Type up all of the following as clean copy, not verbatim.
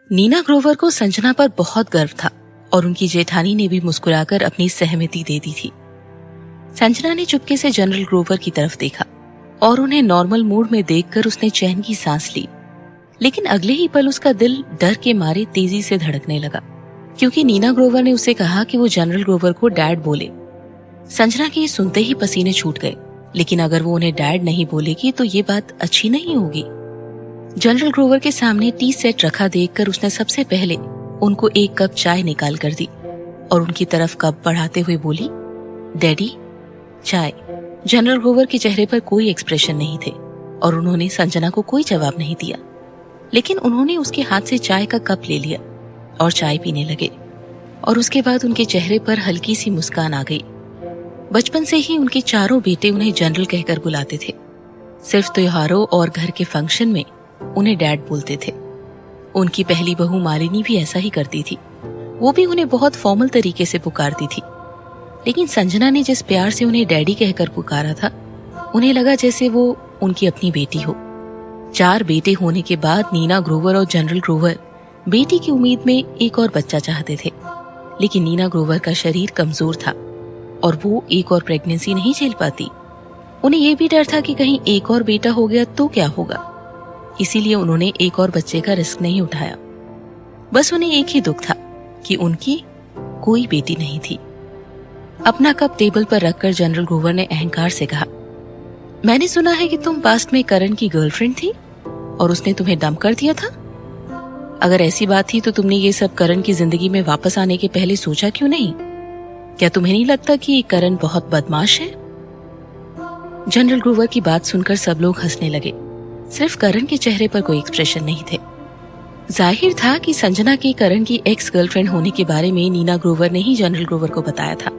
नीना ग्रोवर को संजना पर बहुत गर्व था और उनकी जेठानी ने भी मुस्कुराकर अपनी सहमति दे दी थी। संजना ने चुपके से जनरल ग्रोवर की तरफ देखा और उन्हें नॉर्मल मूड में देखकर उसने चैन की सांस ली, लेकिन अगले ही पल उसका दिल डर के मारे तेजी से धड़कने लगा, क्योंकि नीना ग्रोवर ने उसे कहा कि वो जनरल ग्रोवर को डैड बोले। संजना के सुनते ही पसीने छूट गए, लेकिन अगर वो उन्हें डैड नहीं बोलेगी तो ये बात अच्छी नहीं होगी। जनरल ग्रोवर के सामने टी सेट रखा देखकर उसने सबसे पहले उनको एक कप चाय निकाल कर दी और उनकी तरफ कप बढ़ाते हुए बोली, डैडी चाय। जनरल ग्रोवर के चेहरे पर कोई एक्सप्रेशन नहीं थे और उन्होंने संजना को कोई जवाब नहीं दिया, लेकिन उन्होंने उसके हाथ से चाय का कप ले लिया और चाय पीने लगे। और उसके बाद उनके चेहरे पर हल्की सी मुस्कान आ गई। बचपन से ही उनके चारों बेटे उन्हें जनरल कहकर बुलाते थे। सिर्फ त्योहारों और घर के फंक्शन में उन्हें डैड बोलते थे। उनकी पहली बहू मालिनी भी ऐसा ही करती थी, वो भी उन्हें बहुत फॉर्मल तरीके से पुकारती थी। लेकिन संजना ने जिस प्यार से उन्हें डैडी कहकर पुकारा था, उन्हें लगा जैसे वो उनकी अपनी बेटी हो। 4 बेटे होने के बाद नीना ग्रोवर और जनरल ग्रोवर बेटी की उम्मीद में एक और बच्चा चाहते थे, लेकिन नीना ग्रोवर का शरीर कमजोर था और वो एक और प्रेगनेंसी नहीं झेल पाती। उन्हें ये भी डर था कि कहीं एक और बेटा हो गया तो क्या होगा, इसीलिए उन्होंने एक और बच्चे का रिस्क नहीं उठाया। बस उन्हें एक ही दुख था कि उनकी कोई बेटी नहीं थी। अपना कप टेबल पर रखकर जनरल ग्रोवर ने अहंकार से कहा, मैंने सुना है कि तुम पास्ट में करण की गर्लफ्रेंड थी और उसने तुम्हें डंप कर दिया था। अगर ऐसी बात थी तो तुमने ये सब करण की जिंदगी में वापस आने के पहले सोचा क्यों नहीं? क्या तुम्हें नहीं लगता कि करण बहुत बदमाश है? जनरल ग्रोवर की बात सुनकर सब लोग हंसने लगे। सिर्फ करण के चेहरे पर कोई एक्सप्रेशन नहीं थे। जाहिर था कि संजना के करण की एक्स गर्लफ्रेंड होने के बारे में नीना ग्रोवर ने ही जनरल ग्रोवर को बताया था।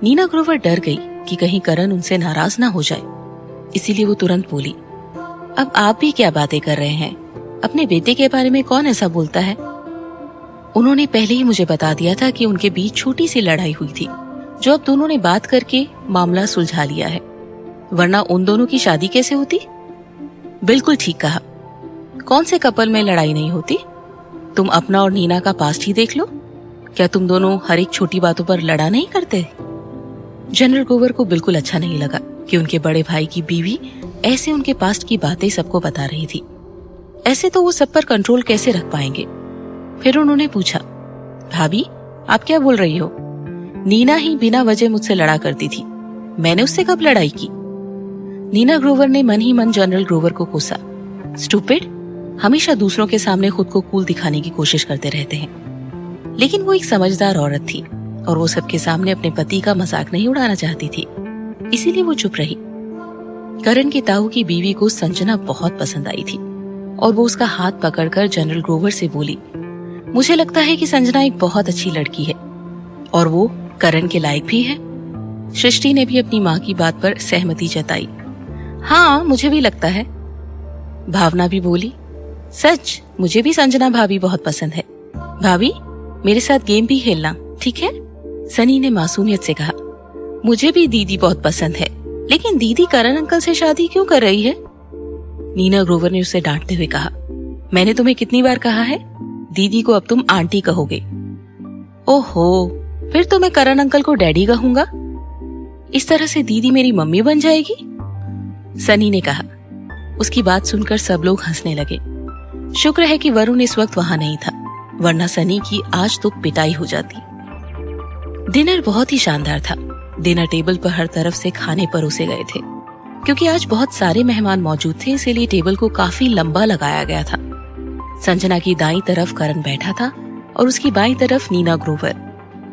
नीना ग्रोवर डर गई कि कहीं करण उनसे नाराज ना हो जाए, इसीलिए वो तुरंत बोली, अब आप भी क्या बातें कर रहे हैं? अपने बेटे के बारे में कौन ऐसा बोलता है? उन्होंने पहले ही मुझे बता दिया था कि उनके बीच छोटी सी लड़ाई हुई थी, जो अब दोनों ने बात करके मामला सुलझा लिया है, वरना उन दोनों की शादी कैसे होती? बिल्कुल ठीक कहा। कौन से कपल में लड़ाई नहीं होती? तुम अपना और नीना का पास्ट ही देख लो। क्या तुम दोनों हर एक छोटी बातों पर लड़ा नहीं करते? जनरल ग्रोवर को बिल्कुल अच्छा नहीं लगा कि उनके बड़े भाई की बीवी ऐसे उनके पास्ट की बातें सबको बता रही थी। ऐसे तो वो सब पर कंट्रोल कैसे रख पाएंगे? फिर उन्होंने पूछा, भाभी आप क्या बोल रही हो? नीना ही बिना वजह मुझसे लड़ा करती थी, मैंने उससे कब लड़ाई की? नीना ग्रोवर ने मन ही मन जनरल ग्रोवर को कोसा, स्टूपिड, हमेशा दूसरों के सामने खुद को कूल दिखाने की कोशिश करते रहते हैं। लेकिन वो एक समझदार औरत थी और वो सबके सामने अपने पति का मजाक नहीं उड़ाना चाहती थी, इसीलिए वो चुप रही। करण के ताऊ की बीवी को संजना बहुत पसंद आई थी और वो उसका हाथ पकड़कर जनरल ग्रोवर से बोली, मुझे लगता है कि संजना एक बहुत अच्छी लड़की है और वो करण के लायक भी है। सृष्टि ने भी अपनी माँ की बात पर सहमति जताई। हाँ, मुझे भी लगता है। भावना भी बोली, सच, मुझे भी संजना भाभी बहुत पसंद है। भाभी मेरे साथ गेम भी खेलना, ठीक है? सनी ने मासूमियत से कहा, मुझे भी दीदी बहुत पसंद है, लेकिन दीदी करण अंकल से शादी क्यों कर रही है? नीना ग्रोवर ने उसे डांटते हुए कहा, मैंने तुम्हें कितनी बार कहा है, दीदी को अब तुम आंटी कहोगे। ओहो, फिर तो मैं करण अंकल को डैडी कहूंगा। इस तरह से दीदी मेरी मम्मी बन जाएगी, सनी ने कहा। उसकी बात सुनकर सब लोग हंसने लगे। शुक्र है कि वरुण इस वक्त वहां नहीं था, वरना सनी की आज तो पिटाई हो जाती। डिनर बहुत ही शानदार था। डिनर टेबल पर हर तरफ से खाने परोसे गए थे। क्योंकि आज बहुत सारे मेहमान मौजूद थे, इसीलिए टेबल को काफी लंबा लगाया गया था। संजना की दाईं तरफ करण बैठा था और उसकी बाईं तरफ नीना ग्रोवर,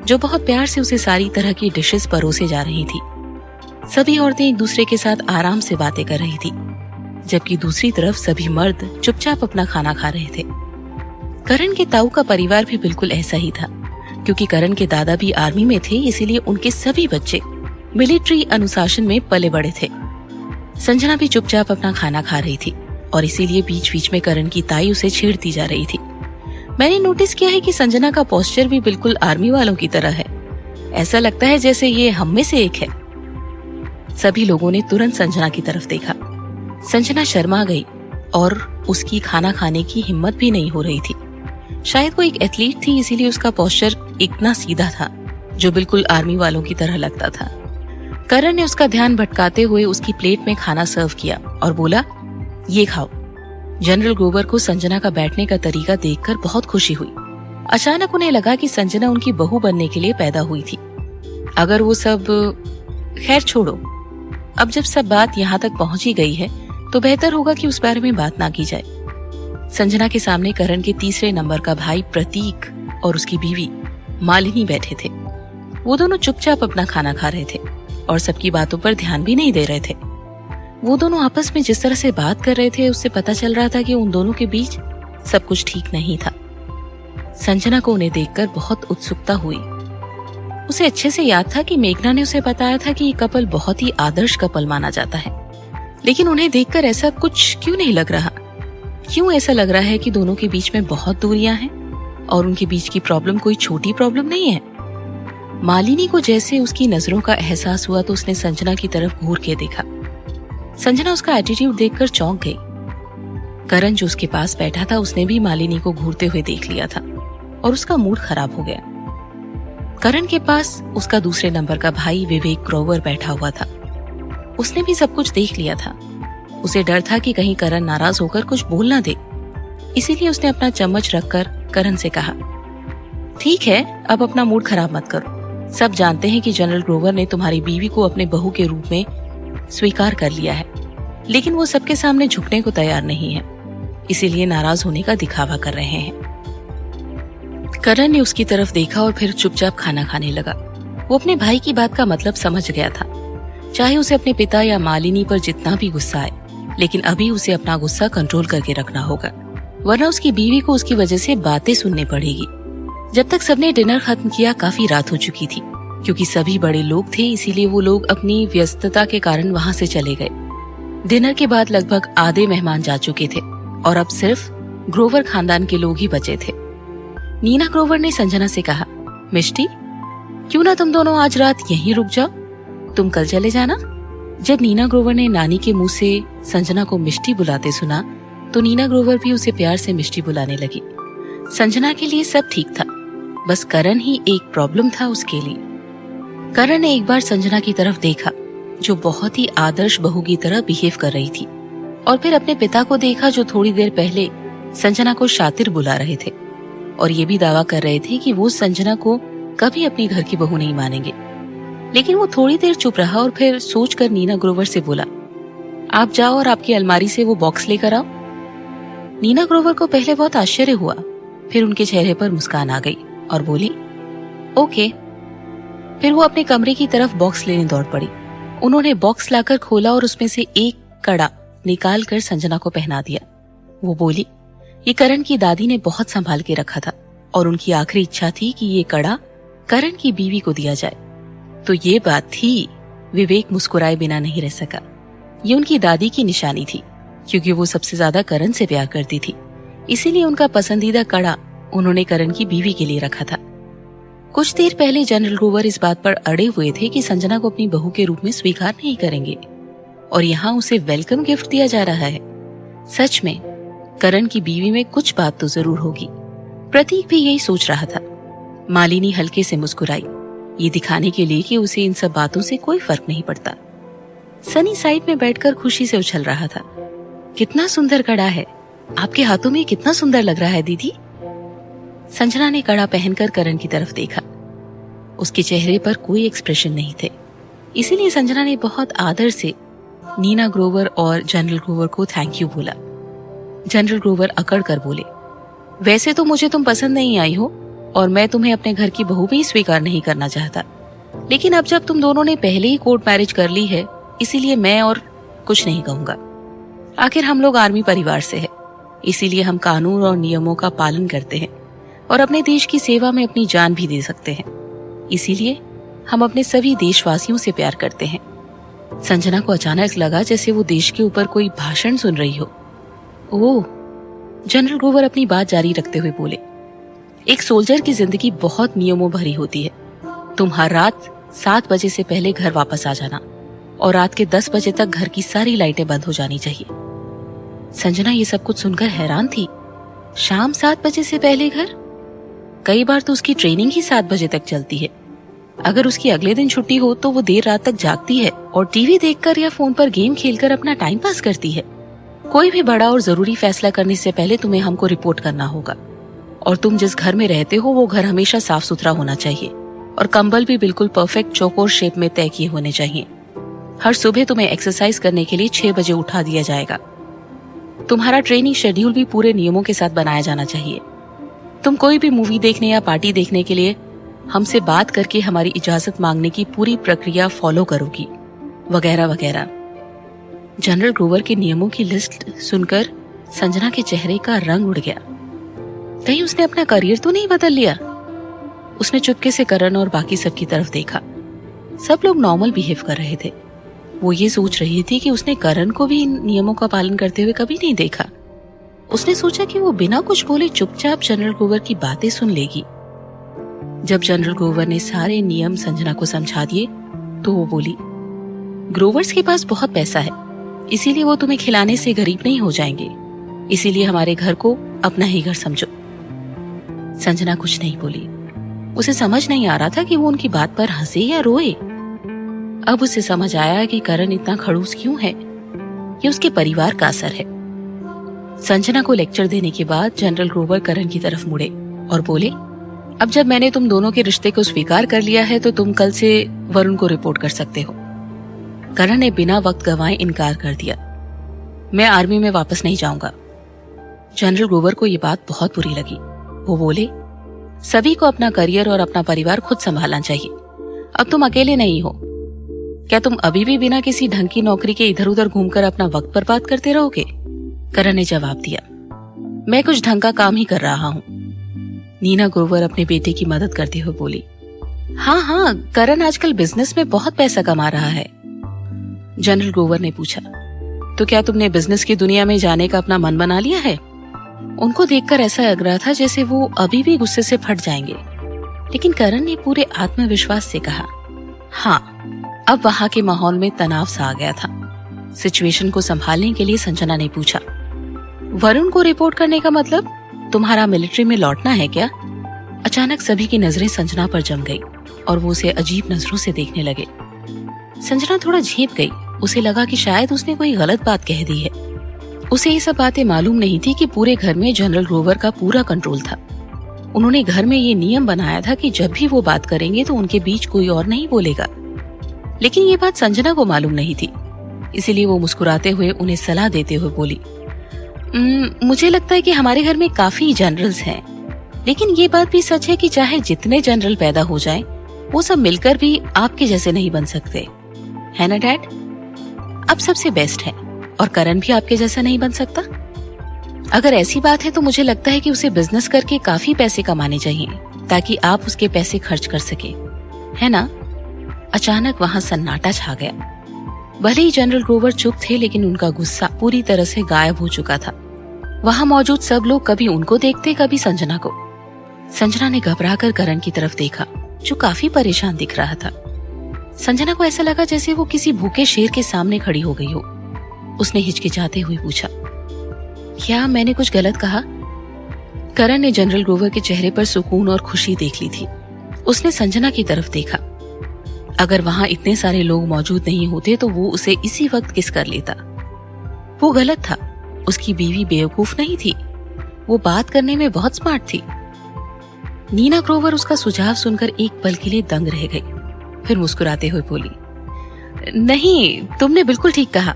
जो बहुत प्यार से उसे सारी तरह की डिशेस परोसे जा रही थी। सभी औरतें एक दूसरे के साथ आराम से बातें कर रही थी, जबकि दूसरी तरफ सभी मर्द चुपचाप अपना खाना खा रहे थे। करण के ताऊ का परिवार भी बिल्कुल ऐसा ही था। क्योंकि करण के दादा भी आर्मी में थे, इसीलिए उनके सभी बच्चे मिलिट्री अनुशासन में पले बड़े थे। संजना भी चुपचाप अपना खाना खा रही थी और इसीलिए बीच बीच में करण की ताई उसे छेड़ती जा रही थी। मैंने नोटिस किया है कि संजना का पोस्चर भी बिल्कुल आर्मी वालों की तरह है। ऐसा लगता है जैसे ये हम में से एक है। सभी लोगों ने तुरंत संजना की तरफ देखा। संजना शर्मा गई और उसकी खाना खाने की हिम्मत भी नहीं हो रही थी। शायद वो एक एथलीट थी, इसीलिए उसका पोस्चर इतना सीधा था जो बिल्कुल आर्मी वालों की तरह लगता था। करण ने उसका ध्यान भटकाते हुए उसकी प्लेट में खाना सर्व किया और बोला, ये खाओ। जनरल ग्रोवर को संजना का बैठने का तरीका देखकर बहुत खुशी हुई। अचानक उन्हें लगा कि संजना उनकी बहू बनने के लिए पैदा हुई थी। अगर वो सब, खैर छोड़ो, अब जब सब बात यहाँ तक पहुंची गई है तो बेहतर होगा कि उस बारे में बात ना की जाए। संजना के सामने करण के तीसरे नंबर का भाई प्रतीक और उसकी बीवी मालिनी बैठे थे। वो दोनों चुपचाप अपना खाना खा रहे थे और सबकी बातों पर ध्यान भी नहीं दे रहे थे। वो दोनों आपस में जिस तरह से बात कर रहे थे उससे पता चल रहा था कि उन दोनों के बीच सब कुछ ठीक नहीं था। संजना को उन्हें देखकर बहुत उत्सुकता हुई। उसे अच्छे से याद था कि मेघना ने उसे बताया था कि ये कपल बहुत ही आदर्श कपल माना जाता है, लेकिन उन्हें देखकर ऐसा कुछ क्यों नहीं लग रहा? क्यों ऐसा लग रहा है कि दोनों के बीच में बहुत दूरियां हैं और उनके बीच की प्रॉब्लम कोई छोटी प्रॉब्लम नहीं है? मालिनी को जैसे उसकी नजरों का एहसास हुआ तो उसने संजना की तरफ घूर के देखा। संजना उसका एटीट्यूड देखकर चौंक गई। करण जो उसके पास बैठा था उसने भी मालिनी को घूरते हुए देख लिया था और उसका मूड खराब हो गया। करण के पास उसका दूसरे नंबर का भाई विवेक ग्रोवर बैठा हुआ था। उसने भी सब कुछ देख लिया था। उसे डर था कि कहीं करण नाराज होकर कुछ बोल ना दे, इसीलिए उसने अपना चम्मच रखकर करण से कहा, ठीक है, अब अपना मूड खराब मत करो। सब जानते हैं कि जनरल ग्रोवर ने तुम्हारी बीवी को अपने बहू के रूप में स्वीकार कर लिया है, लेकिन वो सबके सामने झुकने को तैयार नहीं है, इसीलिए नाराज होने का दिखावा कर रहे हैं। करण ने उसकी तरफ देखा और फिर चुपचाप खाना खाने लगा। वो अपने भाई की बात का मतलब समझ गया था। चाहे उसे अपने पिता या मालिनी पर जितना भी गुस्सा आए, लेकिन अभी उसे अपना गुस्सा कंट्रोल करके रखना होगा, वरना उसकी बीवी को उसकी वजह से बातें सुननी पड़ेगी। जब तक सबने डिनर खत्म किया काफी रात हो चुकी थी। क्योंकि सभी बड़े लोग थे इसीलिए वो लोग अपनी व्यस्तता के कारण वहां से चले गए। डिनर के बाद लगभग आधे मेहमान जा चुके थे और अब सिर्फ ग्रोवर खानदान के लोग ही बचे थे। नीना ग्रोवर ने संजना से कहा, मिष्टी, क्यों ना तुम दोनों आज रात यहीं रुक जाओ, तुम कल चले जाना। जब नीना ग्रोवर ने नानी के मुंह से संजना को मिष्टी बुलाते सुना तो नीना ग्रोवर भी उसे प्यार से मिष्टी बुलाने लगी। संजना के लिए सब ठीक था, बस करण ही एक प्रॉब्लम था उसके लिए। करण ने एक बार संजना की तरफ देखा जो बहुत ही आदर्श बहू की तरह बिहेव कर रही थी, और फिर अपने पिता को देखा जो थोड़ी देर पहले संजना को शातिर बुला रहे थे और ये भी दावा कर रहे थे कि वो संजना को कभी अपनी घर की बहू नहीं मानेंगे। लेकिन वो थोड़ी देर चुप रहा और फिर सोचकर नीना ग्रोवर से बोला, आप जाओ और आपकी अलमारी से वो बॉक्स लेकर आओ। नीना ग्रोवर को पहले बहुत आश्चर्य हुआ, फिर उनके चेहरे पर मुस्कान आ गई और बोली, ओके। फिर वो अपने कमरे की तरफ बॉक्स लेने दौड़ पड़ी। उन्होंने बॉक्स लाकर खोला और उसमें से एक कड़ा निकाल कर संजना को पहना दिया। वो बोली, ये करण की दादी ने बहुत संभाल के रखा था और उनकी आखिरी इच्छा थी कि ये कड़ा करण की बीवी को दिया जाए। तो ये बात थी। विवेक मुस्कुराए बिना नहीं रह सका। ये उनकी दादी की निशानी थी, क्योंकि वो सबसे ज्यादा करण से प्यार करती थी, इसीलिए उनका पसंदीदा कड़ा उन्होंने करण की बीवी के लिए रखा था। कुछ देर पहले जनरल ग्रोवर इस बात पर अड़े हुए थे कि संजना को अपनी बहू के रूप में स्वीकार नहीं करेंगे, और यहाँ उसे वेलकम गिफ्ट दिया जा रहा है। सच में करण की बीवी में कुछ बात तो जरूर होगी। प्रतीक भी यही सोच रहा था। मालिनी हल्के से मुस्कुराई, ये दिखाने के लिए कि उसे इन सब बातों से कोई फर्क नहीं पड़ता। सनी साइड में बैठकर खुशी से उछल रहा था। कितना सुंदर कड़ा है, आपके हाथों में कितना सुंदर लग रहा है दीदी। संजना ने कड़ा पहनकर करण की तरफ देखा। उसके चेहरे पर कोई एक्सप्रेशन नहीं थे, इसीलिए संजना ने बहुत आदर से नीना ग्रोवर और जनरल ग्रोवर को थैंक यू बोला। जनरल ग्रोवर अकड़ कर बोले, वैसे तो मुझे तुम पसंद नहीं आई हो और मैं तुम्हें अपने घर की बहू भी स्वीकार नहीं करना चाहता, लेकिन अब जब तुम दोनों ने पहले ही कोर्ट मैरिज कर ली है, इसीलिए मैं और कुछ नहीं कहूंगा। आखिर हम लोग आर्मी परिवार से है, इसीलिए हम कानून और नियमों का पालन करते हैं और अपने देश की सेवा में अपनी जान भी दे सकते हैं। इसीलिए हम अपने सभी देशवासियों से प्यार करते हैं। संजना को अचानक लगा जैसे वो देश के ऊपर कोई भाषण सुन रही हो। ओह, जनरल ग्रोवर अपनी बात जारी रखते हुए बोले, एक सोल्जर की जिंदगी बहुत नियमों भरी होती है। तुम हर रात 7 बजे से पहले घर वापस आ जाना और रात के 10 बजे तक घर की सारी लाइटें बंद हो जानी चाहिए। संजना ये सब कुछ सुनकर हैरान थी। शाम 7 बजे से पहले घर? कई बार तो उसकी ट्रेनिंग ही 7 बजे तक चलती है। अगर उसकी अगले दिन छुट्टी हो तो वो देर रात तक जागती है और टीवी देखकर या फोन पर गेम खेलकर अपना टाइम पास करती है। कोई भी बड़ा और जरूरी फैसला करने से पहले तुम्हें हमको रिपोर्ट करना होगा। और तुम जिस घर में रहते हो वो घर हमेशा साफ सुथरा होना चाहिए और कंबल भी बिल्कुल परफेक्ट चौकोर शेप में तय किए होने चाहिए। हर सुबह तुम्हें एक्सरसाइज करने के लिए 6 बजे उठा दिया जाएगा। तुम्हारा ट्रेनिंग शेड्यूल भी पूरे नियमों के साथ बनाया जाना चाहिए। तुम कोई भी मूवी देखने या पार्टी देखने के लिए हमसे बात करके हमारी इजाजत मांगने की पूरी प्रक्रिया फॉलो करोगी, वगैरह वगैरह। जनरल ग्रोवर के नियमों की लिस्ट सुनकर संजना के चेहरे का रंग उड़ गया। कहीं उसने अपना करियर तो नहीं बदल लिया? उसने चुपके से करण और बाकी सबकी तरफ देखा। सब लोग नॉर्मल बिहेव कर रहे थे। वो ये सोच रही थी कि उसने करण को भी इन नियमों का पालन करते हुए कभी नहीं देखा। उसने सोचा कि वो बिना कुछ बोले चुपचाप जनरल ग्रोवर की बातें सुन लेगी। जब जनरल ग्रोवर ने सारे नियम संजना को समझा दिए तो वो बोली, ग्रोवर्स के पास बहुत पैसा है, इसीलिए वो तुम्हें खिलाने से गरीब नहीं हो जाएंगे। इसीलिए हमारे घर को अपना ही घर समझो। संजना कुछ नहीं बोली। उसे समझ नहीं आ रहा था कि वो उनकी बात पर हंसे या रोए। अब उसे समझ आया कि करण इतना खड़ूस क्यों है। ये उसके परिवार का असर है। संजना को लेक्चर देने के बाद जनरल ग्रोवर करण की तरफ मुड़े और बोले, अब जब मैंने तुम दोनों के रिश्ते को स्वीकार कर लिया है तो तुम कल से वरुण को रिपोर्ट कर सकते हो। करण ने बिना वक्त गंवाए इनकार कर दिया। मैं आर्मी में वापस नहीं जाऊंगा। जनरल ग्रोवर को ये बात बहुत बुरी लगी। वो बोले, सभी को अपना करियर और अपना परिवार खुद संभालना चाहिए। अब तुम अकेले नहीं हो। क्या तुम अभी भी बिना किसी ढंग की नौकरी के इधर उधर घूमकर अपना वक्त बर्बाद करते रहोगे? करण ने जवाब दिया, मैं कुछ ढंग का काम ही कर रहा हूँ। नीना ग्रोवर अपने बेटे की मदद करते हुए बोली, हाँ, करण आजकल बिजनेस में बहुत पैसा कमा रहा है। जनरल ग्रोवर ने पूछा, तो क्या तुमने बिजनेस की दुनिया में जाने का अपना मन बना लिया है? उनको देखकर ऐसा लग रहा था जैसे वो अभी भी गुस्से से फट जाएंगे, लेकिन करण ने पूरे आत्मविश्वास से कहा, हाँ। अब वहां के माहौल में तनाव सा आ गया था। सिचुएशन को संभालने के लिए संजना ने पूछा, वरुण को रिपोर्ट करने का मतलब तुम्हारा मिलिट्री में लौटना है क्या? अचानक सभी की नजरें संजना पर जम गई और वो उसे अजीब नजरों से देखने लगे। संजना थोड़ा झेप गई। उसे लगा कि शायद उसने कोई गलत बात कह दी है। उसे ये सब बातें मालूम नहीं थी कि पूरे घर में जनरल ग्रोवर का पूरा कंट्रोल था। उन्होंने घर में ये नियम बनाया था कि जब भी वो बात करेंगे तो उनके बीच कोई और नहीं बोलेगा। लेकिन ये बात संजना को मालूम नहीं थी, इसीलिए वो मुस्कुराते हुए उन्हें सलाह देते हुए बोली, मुझे लगता है कि हमारे घर में काफी जनरल्स हैं, लेकिन ये बात भी सच है कि चाहे जितने जनरल पैदा हो जाएं, वो सब मिलकर भी आपके जैसे नहीं बन सकते, है ना डैड? अब सबसे बेस्ट है और करण भी आपके जैसा नहीं बन सकता। अगर ऐसी बात है तो मुझे लगता है कि उसे बिजनेस करके काफी पैसे कमाने चाहिए ताकि आप उसके पैसे खर्च कर सके, है ना? अचानक वहां सन्नाटा छा गया। भले ही जनरल ग्रोवर चुप थे, लेकिन उनका गुस्सा पूरी तरह से गायब हो चुका था। वहां मौजूद सब लोग कभी उनको देखते, कभी संजना को। संजना ने घबराकर करण की तरफ देखा, जो काफी परेशान दिख रहा था। संजना को ऐसा लगा जैसे वो किसी भूखे शेर के सामने खड़ी हो गई हो। उसने हिचकिचाते हुए पूछा, क्या मैंने कुछ गलत कहा? करण ने जनरल ग्रोवर के चेहरे पर सुकून और खुशी देख ली थी। उसने संजना की तरफ देखा। अगर वहां इतने सारे लोग मौजूद नहीं होते तो वो उसे इसी वक्त किस कर लेता। वो गलत था। उसकी बीवी बेवकूफ नहीं थी, वो बात करने में बहुत स्मार्ट थी। नीना ग्रोवर उसका सुझाव सुनकर एक पल के लिए दंग रह गई, फिर मुस्कुराते हुए बोली, नहीं, तुमने बिल्कुल ठीक कहा।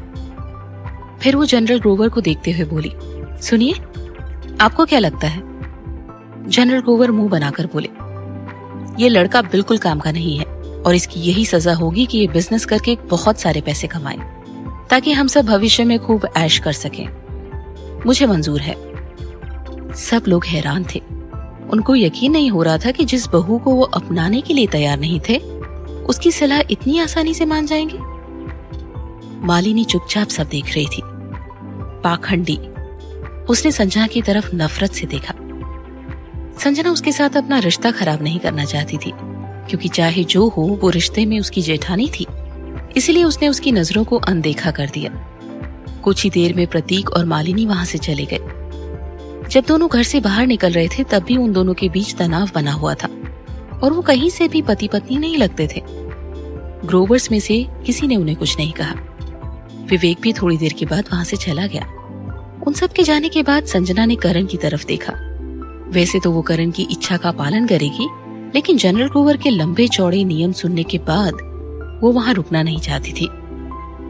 फिर वो जनरल ग्रोवर को देखते हुए बोली, सुनिए, आपको क्या लगता है? जनरल ग्रोवर मुंह बनाकर बोले, ये लड़का बिल्कुल काम का नहीं है और इसकी यही सजा होगी कि ये बिजनेस करके बहुत सारे पैसे कमाए ताकि हम सब भविष्य में खूब ऐश कर सकें। मुझे मंजूर है। सब लोग हैरान थे। उनको यकीन नहीं हो रहा था कि जिस बहू को वो अपनाने के लिए तैयार नहीं थे, उसकी सलाह इतनी आसानी से मान जाएंगे। मालिनी चुपचाप सब देख रही थी। पाखंडी। उसने संजना की तरफ नफरत से देखा। संजना उसके साथ अपना रिश्ता खराब नहीं करना चाहती थी, क्योंकि चाहे जो हो वो रिश्ते में उसकी जेठानी थी, इसलिए उसने उसकी नजरों को अनदेखा कर दिया। कुछ ही देर में प्रतीक और मालिनी वहां से चले गए। जब दोनों घर से बाहर निकल रहे थे तब भी उन दोनों के बीच तनाव बना हुआ था और वो कहीं से भी पति पत्नी नहीं लगते थे। ग्रोवर्स में से किसी ने उन्हें कुछ नहीं कहा। विवेक भी थोड़ी देर के बाद वहां से चला गया। उन सब के जाने के बाद संजना ने करण की तरफ देखा। वैसे तो वो करण की इच्छा का पालन करेगी, लेकिन जनरल ग्रोवर के लंबे चौड़े नियम सुनने के बाद वो वहां रुकना नहीं चाहती थी,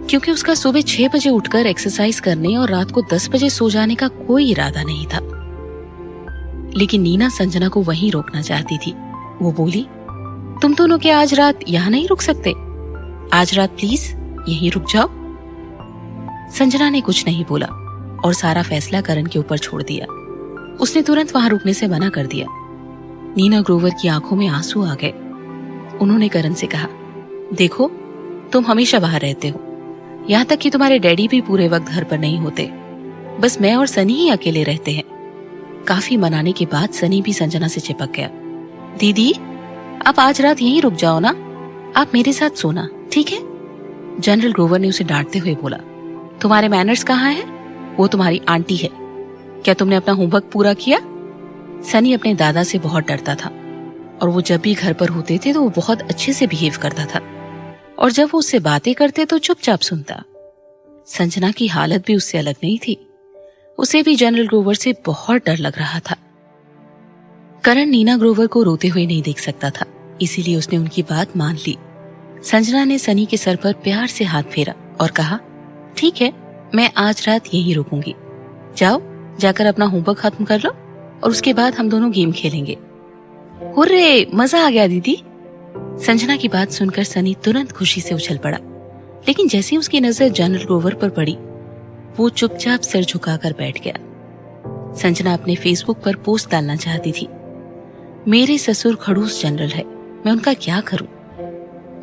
क्योंकि उसका सुबह 6 बजे उठकर एक्सरसाइज करने और रात को 10 बजे सो जाने का कोई इरादा नहीं था। लेकिन नीना संजना को वहीं रोकना चाहती थी। वो बोली, तुम दोनों क्या आज रात यहाँ नहीं रुक सकते? आज रात प्लीज यहीं रुक जाओ। संजना ने कुछ नहीं बोला और सारा फैसला करण के ऊपर छोड़ दिया। उसने तुरंत वहां रुकने से मना कर दिया। नीना ग्रोवर की आंखों में आंसू आ गए। उन्होंने करण से कहा, देखो तुम हमेशा बाहर रहते हो, यहाँ तक कि तुम्हारे डैडी भी पूरे वक्त घर पर नहीं होते, बस मैं और सनी ही अकेले रहते हैं। काफी मनाने के बाद सनी भी संजना से चिपक गया। दीदी आप आज रात यहीं रुक जाओ ना, आप मेरे साथ सोना, ठीक है? जनरल ग्रोवर ने उसे डांटते हुए बोला, तुम्हारे मैनर्स कहाँ हैं? वो तुम्हारी आंटी है। क्या तुमने अपना होमवर्क पूरा किया? सनी अपने दादा से बहुत डरता था और वो जब भी घर पर होते थे तो वो बहुत अच्छे से बिहेव करता था और जब वो उससे बातें करते तो चुपचाप सुनता। संजना की हालत भी उससे अलग नहीं थी। उसे भी जनरल ग्रोवर से बहुत डर लग रहा था। करण नीना ग्रोवर को रोते हुए नहीं देख सकता था, इसीलिए उसने उनकी बात मान ली। संजना ने सनी के सर पर प्यार से हाथ फेरा और कहा, ठीक है, मैं आज रात यहीं रुकूंगी। जाओ, जाकर अपना होमवर्क खत्म कर लो और उसके बाद हम दोनों गेम खेलेंगे। हुर्रे, मजा आ गया दीदी। संजना की बात सुनकर सनी तुरंत खुशी से उछल पड़ा, लेकिन जैसे ही उसकी नजर जनरल ग्रोवर पर पड़ी वो चुपचाप सिर झुकाकर बैठ गया। संजना अपने फेसबुक पर पोस्ट डालना चाहती थी, मेरे ससुर खड़ूस जनरल है, मैं उनका क्या करूं?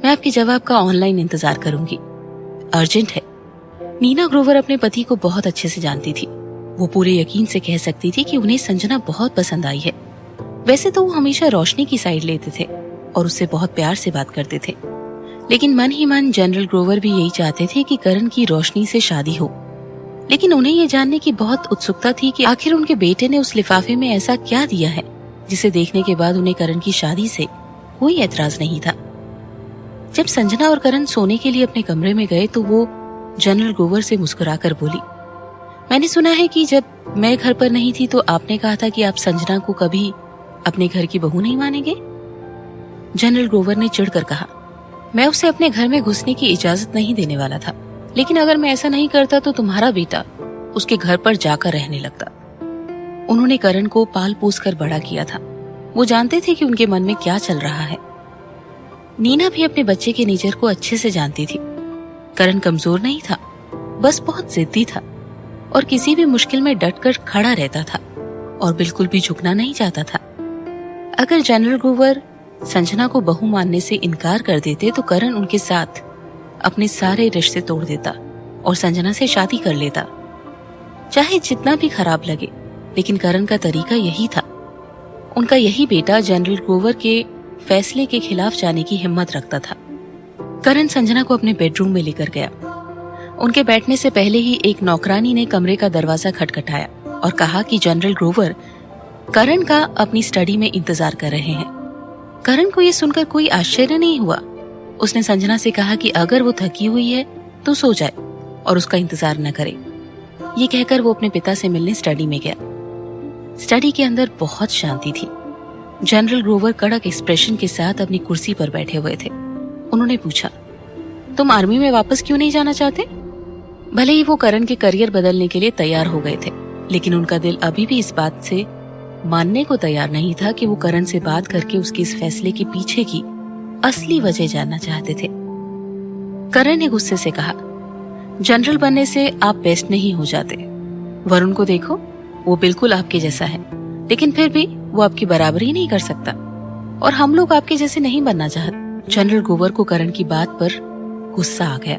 मैं आपके जवाब का ऑनलाइन इंतजार करूंगी, अर्जेंट है। नीना ग्रोवर अपने पति को बहुत अच्छे से जानती थी। वो पूरे यकीन से कह सकती थी कि उन्हें संजना बहुत पसंद आई है। वैसे तो वो हमेशा रोशनी की साइड लेते थे और उससे बहुत प्यार से बात करते थे, लेकिन मन ही मन जनरल ग्रोवर भी यही चाहते थे कि करण की रोशनी से शादी हो। लेकिन उन्हें ये जानने की बहुत उत्सुकता थी कि आखिर उनके बेटे ने उस लिफाफे में ऐसा क्या दिया है जिसे देखने के बाद उन्हें करण की शादी से कोई एतराज नहीं था। जब संजना और करण सोने के लिए अपने कमरे में गए तो वो जनरल ग्रोवर से मुस्कुराकर बोली, मैंने सुना है कि जब मैं घर पर नहीं थी तो आपने कहा था कि आप संजना को कभी अपने घर की बहू नहीं मानेंगे। जनरल ग्रोवर ने चिढ़कर कहा, मैं उसे अपने घर में घुसने की इजाजत नहीं देने वाला था, लेकिन अगर मैं ऐसा नहीं करता तो तुम्हारा बेटा उसके घर पर जाकर रहने लगता। उन्होंने करण को पाल पोस कर बड़ा किया था। वो जानते थे कि उनके मन में क्या चल रहा है। नीना भी अपने बच्चे के नेचर को अच्छे से जानती थी। करण कमजोर नहीं था, बस बहुत जिद्दी था और किसी भी मुश्किल में डटकर खड़ा रहता था और बिल्कुल भी झुकना नहीं चाहता था। अगर जनरल ग्रोवर संजना को बहू मानने से इनकार कर देते तो करण उनके साथ अपने सारे रिश्ते तोड़ देता और संजना से शादी कर लेता, चाहे जितना भी खराब लगे। लेकिन करण का तरीका यही था। उनका यही बेटा जनरल ग्रोवर के फैसले के खिलाफ जाने की हिम्मत रखता था। करण संजना को अपने बेडरूम में लेकर गया। उनके बैठने से पहले ही एक नौकरानी ने कमरे का दरवाजा खटखटाया और कहा कि जनरल ग्रोवर करण का अपनी स्टडी में इंतजार कर रहे हैं। करण को यह सुनकर कोई आश्चर्य नहीं हुआ। उसने संजना से कहा कि अगर वो थकी हुई है तो सो जाए और उसका इंतजार न करे। ये कहकर वो अपने पिता से मिलने स्टडी में गया। स्टडी के अंदर बहुत शांति थी। जनरल ग्रोवर कड़क एक्सप्रेशन के साथ अपनी कुर्सी पर बैठे हुए थे। उन्होंने पूछा, तुम आर्मी में वापस क्यों नहीं जाना चाहते? भले ही वो करण के करियर बदलने के लिए तैयार हो गए थे, लेकिन उनका दिल अभी भी इस बात से मानने को तैयार नहीं था कि वो करण से बात करके उसके इस फैसले के पीछे की असली वजह जानना चाहते थे। करण ने गुस्से से कहा, जनरल बनने से आप बेस्ट नहीं हो जाते। वरुण को देखो, वो बिल्कुल आपके जैसा है, लेकिन फिर भी वो आपकी बराबरी नहीं कर सकता और हम लोग आपके जैसे नहीं बनना चाहते। जनरल ग्रोवर को करण की बात पर गुस्सा आ गया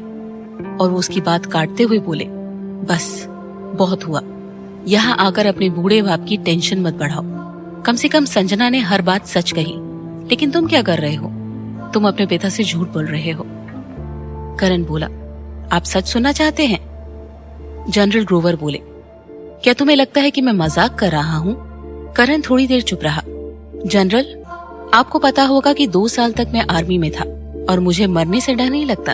और वो उसकी बात काटते हुए बोले, बस बहुत हुआ, यहाँ आकर अपने बूढ़े बाप की टेंशन मत बढ़ाओ। कम से कम संजना ने हर बात सच कही, लेकिन तुम क्या कर रहे हो? तुम अपने पिता से झूठ बोल रहे हो। करण बोला, आप सच सुनना चाहते हैं? जनरल ग्रोवर बोले, क्या तुम्हें लगता है कि मैं मजाक कर रहा हूँ? करण थोड़ी देर चुप रहा। जनरल, आपको पता होगा कि 2 साल तक मैं आर्मी में था और मुझे मरने से डर नहीं लगता।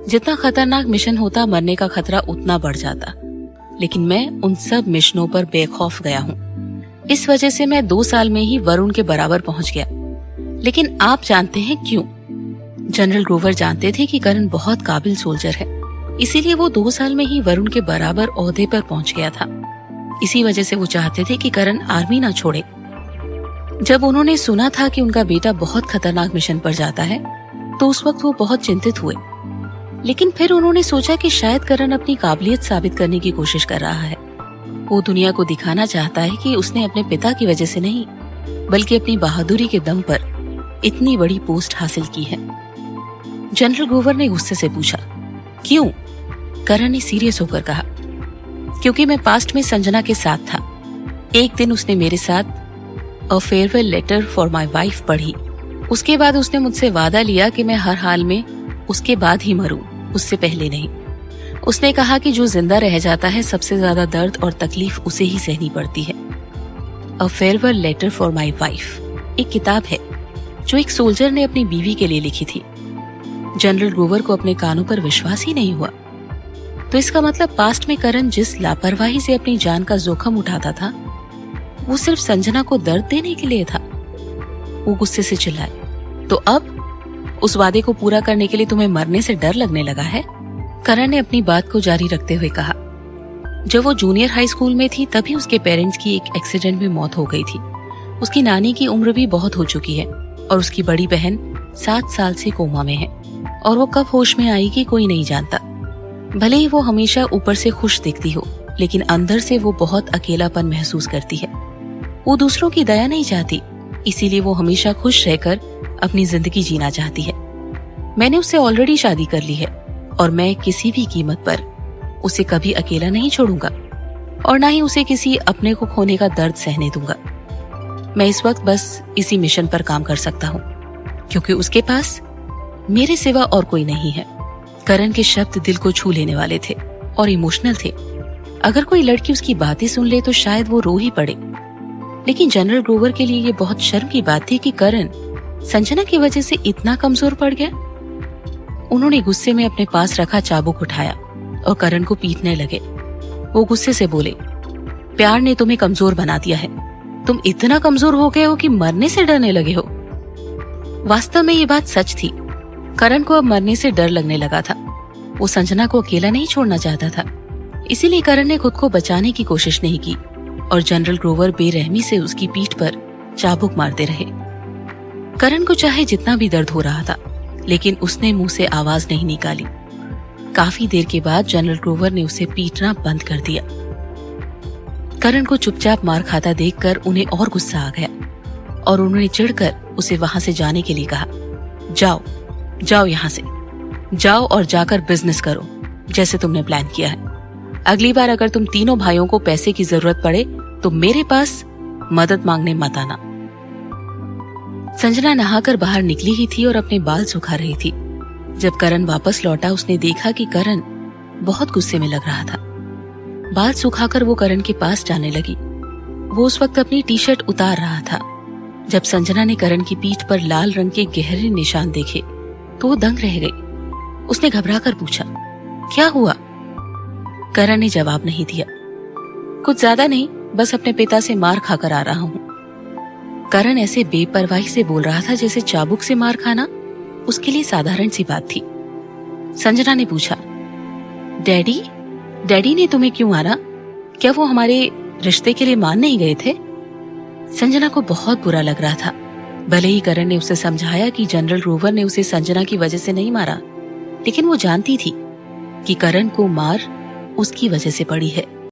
जितना खतरनाक मिशन होता, मरने का खतरा उतना बढ़ जाता, लेकिन मैं उन सब मिशनों पर बेखौफ गया हूँ। इस वजह से मैं 2 साल में ही वरुण के बराबर पहुंच गया। लेकिन आप जानते हैं क्यों? जनरल ग्रोवर जानते थे कि करण बहुत काबिल सोल्जर है, इसीलिए वो 2 साल में ही वरुण के बराबर ओहदे पर पहुंच गया था। इसी वजह से वो चाहते थे कि करण आर्मी ना छोड़े। जब उन्होंने सुना था कि उनका बेटा बहुत खतरनाक मिशन पर जाता है, तो उस वक्त वो बहुत चिंतित हुए। लेकिन फिर उन्होंने सोचा कि शायद करण अपनी काबिलियत साबित करने की कोशिश कर रहा है। वो दुनिया को दिखाना चाहता है कि उसने अपने पिता की वजह से नहीं, बल्कि अपनी बहादुरी के दम पर इतनी बड़ी पोस्ट हासिल की है। जनरल ग्रोवर ने गुस्से से पूछा, क्यों? करण ने सीरियस होकर कहा, क्योंकि मैं पास्ट में संजना के साथ था। एक दिन उसने मेरे साथ a farewell letter for my wife पढ़ी। उसके बाद उसने मुझसे वादा लिया कि मैं हर हाल में उसके बाद ही मरूं, उससे पहले नहीं। उसने कहा कि जो जिंदा रह जाता है, सबसे ज्यादा दर्द और तकलीफ उसे ही सहनी पड़ती है। A farewell letter for my wife एक किताब है जो एक सोल्जर ने अपनी बीवी के लिए लिखी थी। जनरल ग्रोवर को अपने कानों पर विश्वास ही नहीं हुआ। तो इसका मतलब पास्ट में करण जिस लापरवाही से अपनी जान का जोखिम उठाता था, वो सिर्फ संजना को दर्द देने के लिए था। वो गुस्से से चिल्लाए, तो अब उस वादे को पूरा करने के लिए तुम्हें मरने से डर लगने लगा है? करण ने अपनी बात को जारी रखते हुए कहा, जब वो जूनियर हाई स्कूल में थी तभी उसके पेरेंट्स की एक एक्सीडेंट में मौत हो गई थी। उसकी नानी की उम्र भी बहुत हो चुकी है और उसकी बड़ी बहन 7 साल से कोमा में है, और वो कब होश में आएगी कोई नहीं जानता। भले ही वो हमेशा ऊपर से खुश दिखती हो, लेकिन अंदर से वो बहुत अकेलापन महसूस करती है। वो दूसरों की दया नहीं चाहती, इसीलिए वो हमेशा खुश रहकर अपनी जिंदगी जीना चाहती है। मैंने उससे ऑलरेडी शादी कर ली है और मैं किसी भी कीमत पर उसे कभी अकेला नहीं छोड़ूंगा और ना ही उसे किसी अपने को खोने का दर्द सहने दूंगा। मैं इस वक्त बस इसी मिशन पर काम कर सकता हूँ, क्योंकि उसके पास मेरे सिवा और कोई नहीं है। करण के शब्द दिल को छू लेने वाले थे और इमोशनल थे। अगर कोई लड़की उसकी बातें सुन ले तो शायद वो रो ही पड़े, लेकिन जनरल ग्रोवर के लिए ये बहुत शर्म की बात थी कि करण संजना की वजह से इतना कमजोर पड़ गया। उन्होंने गुस्से में अपने पास रखा चाबुक उठाया और करण को पीटने लगे। वो गुस्से से बोले, प्यार ने तुम्हें कमजोर बना दिया है। तुम इतना कमजोर हो गए हो कि मरने से डरने लगे हो। वास्तव में ये बात सच थी। करण को अब मरने से डर लगने लगा था। वो संजना को अकेला नहीं छोड़ना चाहता था, इसीलिए करण ने खुद को बचाने की कोशिश नहीं की और जनरल ग्रोवर बेरहमी से उसकी पीठ पर चाबुक मारते रहे। करण को चाहे जितना भी दर्द हो रहा था, लेकिन उसने मुंह से आवाज नहीं निकाली। काफी देर के बाद जनरल ग्रोवर ने उसे पीटना बंद कर दिया। करण को चुपचाप मार खाता देखकर उन्हें और गुस्सा आ गया और उन्होंने चिढ़कर उसे वहां से जाने के लिए कहा, जाओ जाओ यहाँ से, जाओ और जाकर बिजनेस करो जैसे तुमने प्लान किया है। अगली बार अगर तुम तीनों भाइयों को पैसे की जरूरत पड़े तो मेरे पास मदद मांगने मत आना। संजना नहाकर बाहर निकली ही थी और अपने बाल सुखा रही थी। जब करण वापस लौटा, उसने देखा कि करण बहुत गुस्से में लग रहा था। बाल सुखाकर वो करण के पास जाने लगी। वो उस वक्त अपनी टी शर्ट उतार रहा था। जब संजना ने करण की पीठ पर लाल रंग के गहरे निशान देखे तो वो दंग रह गई। उसने घबराकर पूछा, क्या हुआ? करण ने जवाब नहीं दिया। कुछ ज्यादा नहीं, बस अपने पिता से मार खाकर आ रहा हूँ। करण ऐसे बेपरवाही से बोल रहा था जैसे चाबुक से मार खाना उसके लिए साधारण सी बात थी। संजना ने पूछा, डैडी डैडी ने तुम्हें क्यों मारा? क्या वो हमारे रिश्ते के लिए मान नहीं गए थे? संजना को बहुत बुरा लग रहा था। भले ही करण ने उसे समझाया कि जनरल ग्रोवर ने उसे संजना की वजह से नहीं मारा, लेकिन वो जानती थी कि करण को मार उसकी वजह से पड़ी है।